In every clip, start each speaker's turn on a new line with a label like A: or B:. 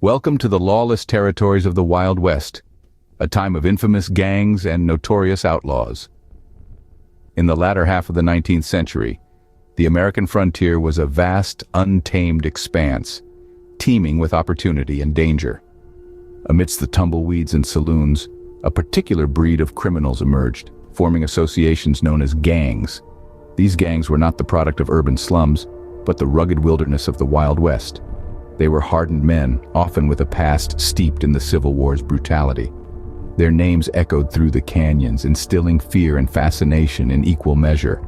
A: Welcome to the lawless territories of the Wild West, a time of infamous gangs and notorious outlaws. In the latter half of the 19th century, the American frontier was a vast, untamed expanse, teeming with opportunity and danger. Amidst the tumbleweeds and saloons, a particular breed of criminals emerged, forming associations known as gangs. These gangs were not the product of urban slums, but the rugged wilderness of the Wild West. They were hardened men, often with a past steeped in the Civil War's brutality. Their names echoed through the canyons, instilling fear and fascination in equal measure.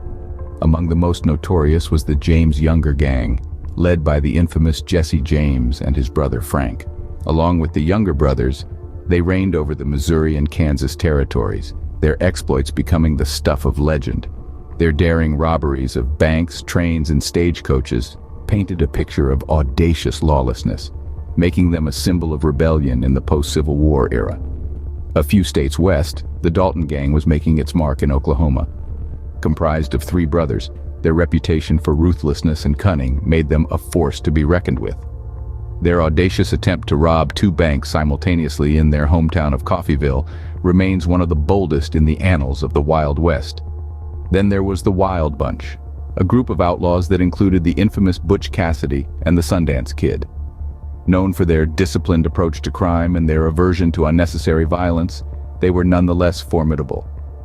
A: Among the most notorious was the James Younger gang, led by the infamous Jesse James and his brother Frank. Along with the Younger brothers, they reigned over the Missouri and Kansas territories, their exploits becoming the stuff of legend. Their daring robberies of banks, trains, and stagecoaches painted a picture of audacious lawlessness, making them a symbol of rebellion in the post-Civil War era. A few states west, the Dalton gang was making its mark in Oklahoma. Comprised of three brothers, their reputation for ruthlessness and cunning made them a force to be reckoned with. Their audacious attempt to rob two banks simultaneously in their hometown of Coffeyville remains one of the boldest in the annals of the Wild West. Then there was the Wild Bunch, a group of outlaws that included the infamous Butch Cassidy and the Sundance Kid. Known for their disciplined approach to crime and their aversion to unnecessary violence, they were nonetheless formidable,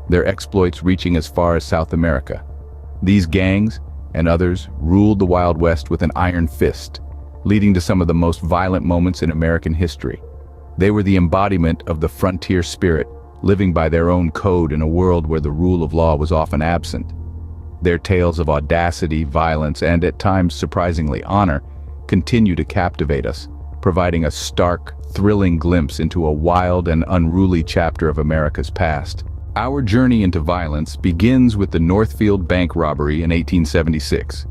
A: their exploits reaching as far as South America. These gangs, and others, ruled the Wild West with an iron fist, leading to some of the most violent moments in American history. They were the embodiment of the frontier spirit, living by their own code in a world where the rule of law was often absent. Their tales of audacity, violence, and at times surprisingly honor continue to captivate us, providing a stark, thrilling glimpse into a wild and unruly chapter of America's past. Our journey into violence begins with the Northfield bank robbery in 1876.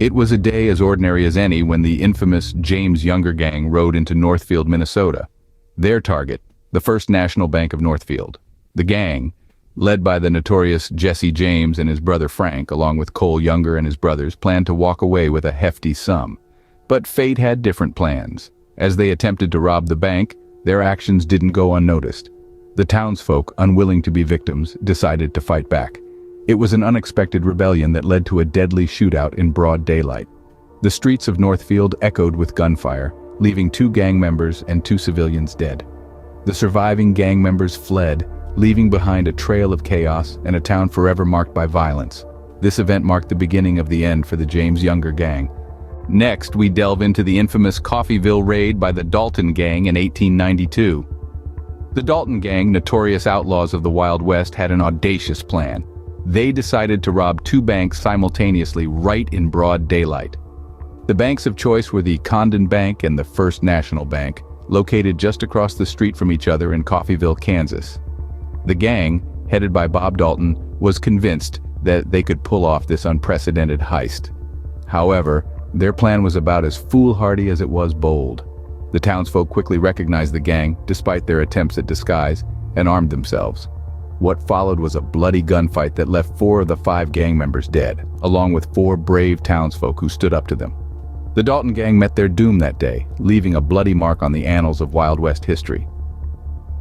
A: It was a day as ordinary as any when the infamous James Younger gang rode into Northfield, Minnesota. Their target, the First National Bank of Northfield. The gang, led by the notorious Jesse James and his brother Frank, along with Cole Younger and his brothers, planned to walk away with a hefty sum. But fate had different plans. As they attempted to rob the bank, their actions didn't go unnoticed. The townsfolk, unwilling to be victims, decided to fight back. It was an unexpected rebellion that led to a deadly shootout in broad daylight. The streets of Northfield echoed with gunfire, leaving 2 gang members and 2 civilians dead. The surviving gang members fled, leaving behind a trail of chaos and a town forever marked by violence. This event marked the beginning of the end for the James Younger gang. Next, we delve into the infamous Coffeyville Raid by the Dalton gang in 1892. The Dalton gang, notorious outlaws of the Wild West, had an audacious plan. They decided to rob 2 banks simultaneously right in broad daylight. The banks of choice were the Condon Bank and the First National Bank, located just across the street from each other in Coffeyville, Kansas. The gang, headed by Bob Dalton, was convinced that they could pull off this unprecedented heist. However, their plan was about as foolhardy as it was bold. The townsfolk quickly recognized the gang, despite their attempts at disguise, and armed themselves. What followed was a bloody gunfight that left 4 of the 5 gang members dead, along with 4 brave townsfolk who stood up to them. The Dalton gang met their doom that day, leaving a bloody mark on the annals of Wild West history.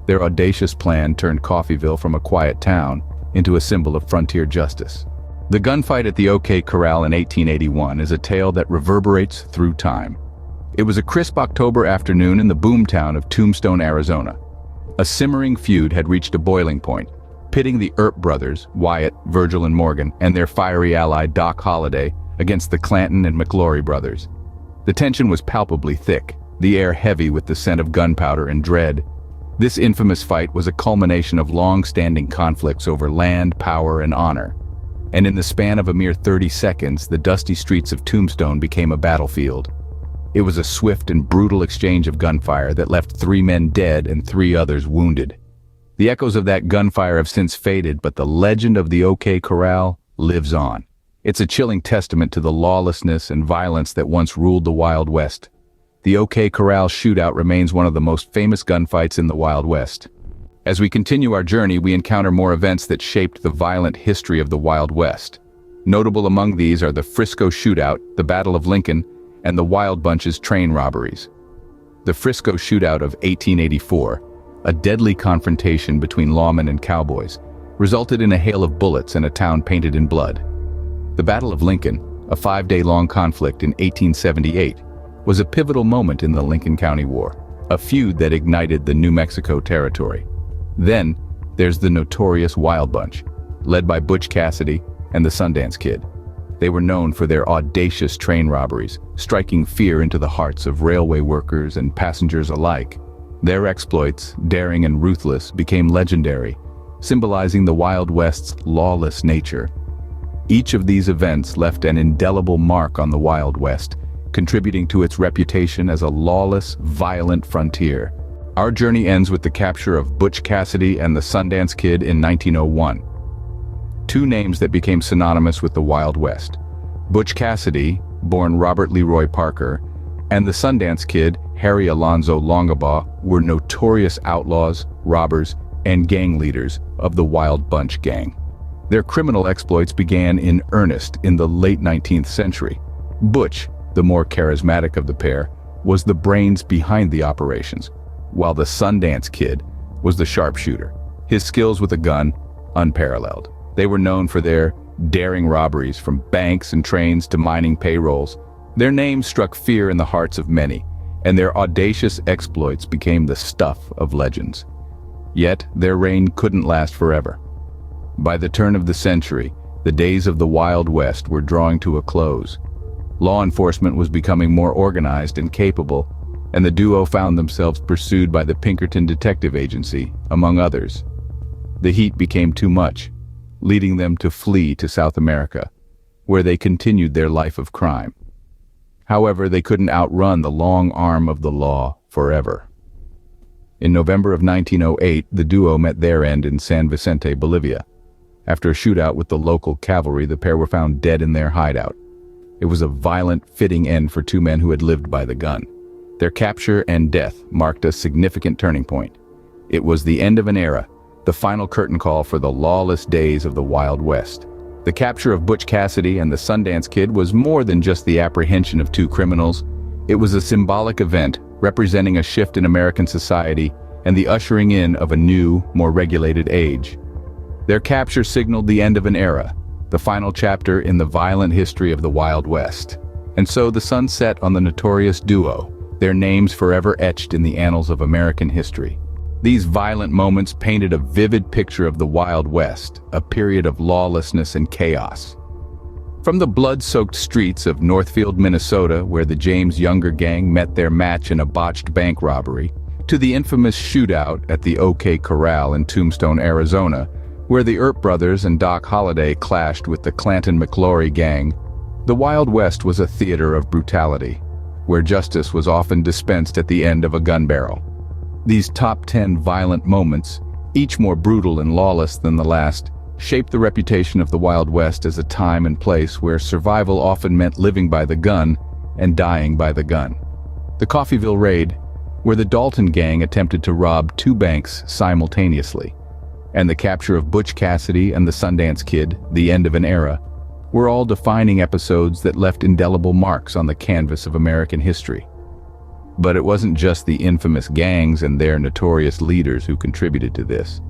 A: Their audacious plan turned Coffeyville from a quiet town into a symbol of frontier justice. The gunfight at the OK Corral in 1881 is a tale that reverberates through time. It was a crisp October afternoon in the boomtown of Tombstone, Arizona. A simmering feud had reached a boiling point, pitting the Earp brothers, Wyatt, Virgil, and Morgan, and their fiery ally Doc Holliday against the Clanton and McLaury brothers. The tension was palpably thick, the air heavy with the scent of gunpowder and dread. This infamous fight was a culmination of long-standing conflicts over land, power, and honor. And in the span of a mere 30 seconds, the dusty streets of Tombstone became a battlefield. It was a swift and brutal exchange of gunfire that left 3 men dead and 3 others wounded. The echoes of that gunfire have since faded, but the legend of the OK Corral lives on. It's a chilling testament to the lawlessness and violence that once ruled the Wild West. The OK Corral shootout remains one of the most famous gunfights in the Wild West. As we continue our journey, we encounter more events that shaped the violent history of the Wild West. Notable among these are the Frisco Shootout, the Battle of Lincoln, and the Wild Bunch's train robberies. The Frisco Shootout of 1884, a deadly confrontation between lawmen and cowboys, resulted in a hail of bullets and a town painted in blood. The Battle of Lincoln, a 5-day-long conflict in 1878, was a pivotal moment in the Lincoln County War, a feud that ignited the New Mexico Territory. Then, there's the notorious Wild Bunch, led by Butch Cassidy and the Sundance Kid. They were known for their audacious train robberies, striking fear into the hearts of railway workers and passengers alike. Their exploits, daring and ruthless, became legendary, symbolizing the Wild West's lawless nature. Each of these events left an indelible mark on the Wild West, contributing to its reputation as a lawless, violent frontier. Our journey ends with the capture of Butch Cassidy and the Sundance Kid in 1901. Two names that became synonymous with the Wild West. Butch Cassidy, born Robert Leroy Parker, and the Sundance Kid, Harry Alonzo Longabaugh, were notorious outlaws, robbers, and gang leaders of the Wild Bunch gang. Their criminal exploits began in earnest in the late 19th century. Butch, the more charismatic of the pair, was the brains behind the operations, while the Sundance Kid was the sharpshooter, his skills with a gun unparalleled. They were known for their daring robberies, from banks and trains to mining payrolls. Their names struck fear in the hearts of many, and their audacious exploits became the stuff of legends. Yet, their reign couldn't last forever. By the turn of the century, the days of the Wild West were drawing to a close. Law enforcement was becoming more organized and capable, and the duo found themselves pursued by the Pinkerton Detective Agency, among others. The heat became too much, leading them to flee to South America, where they continued their life of crime. However, they couldn't outrun the long arm of the law forever. In November of 1908, the duo met their end in San Vicente, Bolivia. After a shootout with the local cavalry, the pair were found dead in their hideout. It was a violent, fitting end for two men who had lived by the gun. Their capture and death marked a significant turning point. It was the end of an era, the final curtain call for the lawless days of the Wild West. The capture of Butch Cassidy and the Sundance Kid was more than just the apprehension of two criminals. It was a symbolic event representing a shift in American society and the ushering in of a new, more regulated age. Their capture signaled the end of an era, the final chapter in the violent history of the Wild West. And so the sun set on the notorious duo, their names forever etched in the annals of American history. These violent moments painted a vivid picture of the Wild West, a period of lawlessness and chaos. From the blood-soaked streets of Northfield, Minnesota, where the James Younger gang met their match in a botched bank robbery, to the infamous shootout at the OK Corral in Tombstone, Arizona, where the Earp brothers and Doc Holliday clashed with the Clanton-McLaury gang, the Wild West was a theater of brutality, where justice was often dispensed at the end of a gun barrel. These top 10 violent moments, each more brutal and lawless than the last, shaped the reputation of the Wild West as a time and place where survival often meant living by the gun and dying by the gun. The Coffeyville Raid, where the Dalton gang attempted to rob 2 banks simultaneously, and the capture of Butch Cassidy and the Sundance Kid, the end of an era, were all defining episodes that left indelible marks on the canvas of American history. But it wasn't just the infamous gangs and their notorious leaders who contributed to this.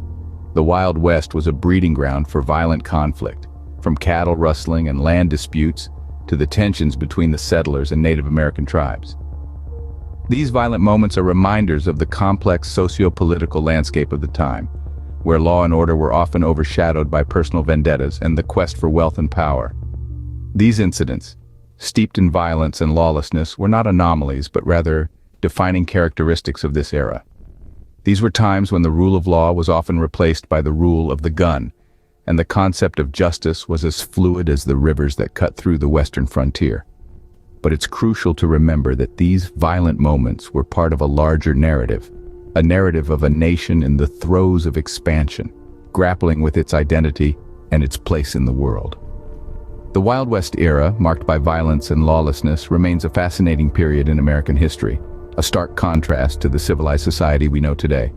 A: The Wild West was a breeding ground for violent conflict, from cattle rustling and land disputes to the tensions between the settlers and Native American tribes. These violent moments are reminders of the complex socio-political landscape of the time, where law and order were often overshadowed by personal vendettas and the quest for wealth and power. These incidents, steeped in violence and lawlessness, were not anomalies, but rather defining characteristics of this era. These were times when the rule of law was often replaced by the rule of the gun, and the concept of justice was as fluid as the rivers that cut through the western frontier. But it's crucial to remember that these violent moments were part of a larger narrative, a narrative of a nation in the throes of expansion, grappling with its identity and its place in the world. The Wild West era, marked by violence and lawlessness, remains a fascinating period in American history, a stark contrast to the civilized society we know today.